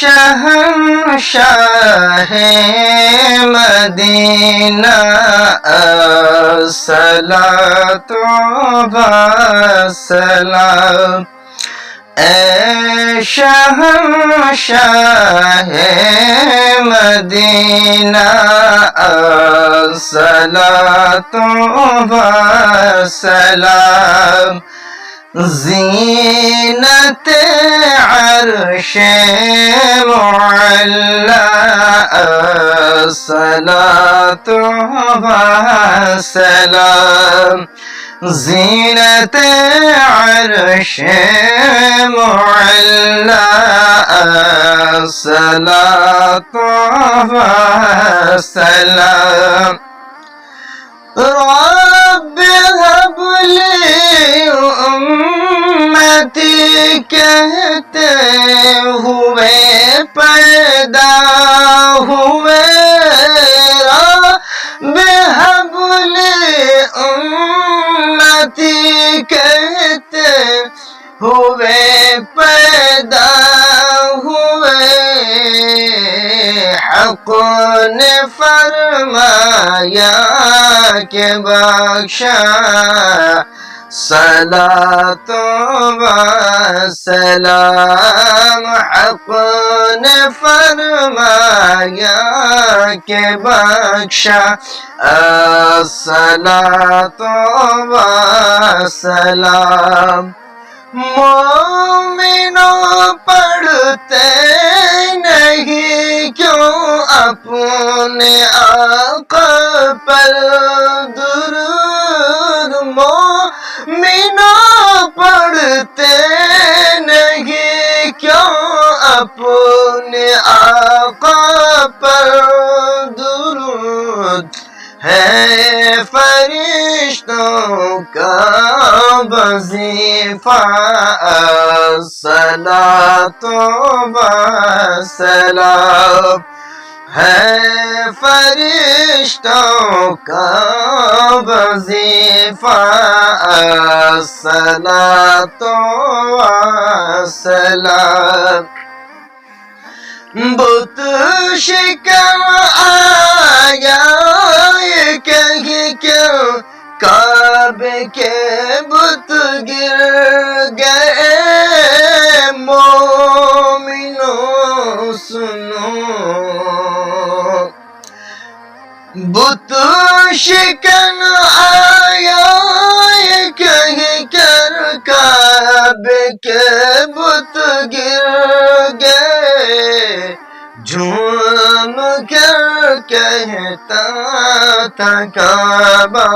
शहंशाह Medina अस्सलातु वस्सलाम। ऐ शहंशाह Medina अस्सलातु वस्सलाम। ज़ीनत अर्श मुअल्ला अस्सलातु वस्सलाम। ज़ीनत अर्श मुअल्ला अस्सलातु वस्सलाम। Rabbi hub ली उम्मती कहते हुए पैदा हुए। रब्बि हब ली उम्मती कहते हुए पैदा हुए। हक़ ने फरमाया के बख्शा सलातो वस्सलाम। हक़ ने फरमाया के बख्शा सलातो वस्सलाम। मोमिनों पढ़ते नहीं क्यों अपने आका पर दुरूद। मोमिनों पढ़ते नहीं क्यों अपने आका पर दुरूद। है फरिश्तों का वज़ीफ़ा अस्सलातु वस्सलाम। है फरिश्तों का वज़ीफ़ा अस्सलातु वस्सलाम। बुत शिकन आया ये कहीं क्यों काबे के बुत गिर गए। मोमिनों सुनो बुत शिकन आया ये कहीं कर काबे के बुत गिर गए। झूम कर कहता था काबा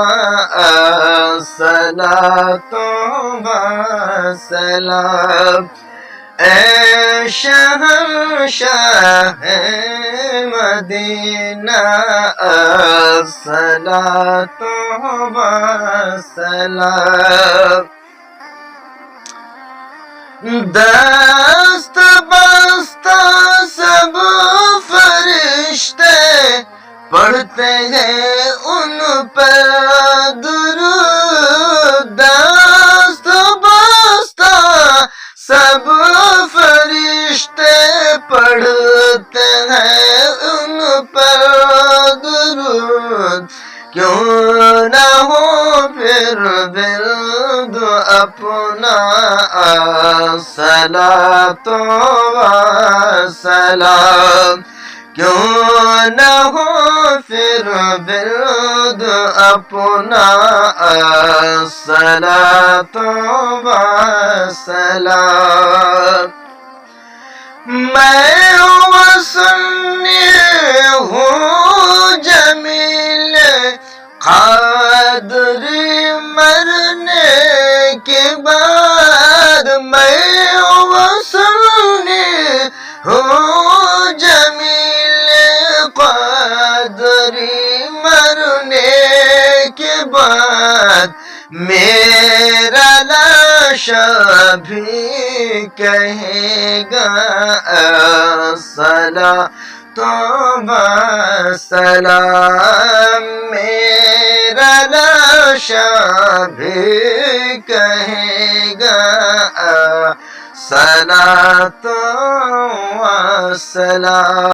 अस्सलातु वस्सलाम। ऐ शहंशाह मदीना अस्सलातु वस्सलाम। दस्त बस्ता सब फरिश्ते पढ़ते हैं उन पर दुरूद। दस्त बस्ता सब फरिश्ते पढ़ते हैं उन पर दुरूद। क्यों न हो फिर विर्द अपना अस्सलातु वस्सलाम। क्यों न हो फिर विर्द अपना अस्सलातु वस्सलाम। मैं वसन्नी हूँ जमील क़ादरी मरने के बाद। मैं वसन्नी हूँ जमील क़ादरी मरने के बाद। मेरा लाशा भी कहेगा अस्सलातु वस्सलाम। मेरा लाशा भी कहेगा अस्सलातु सलाम।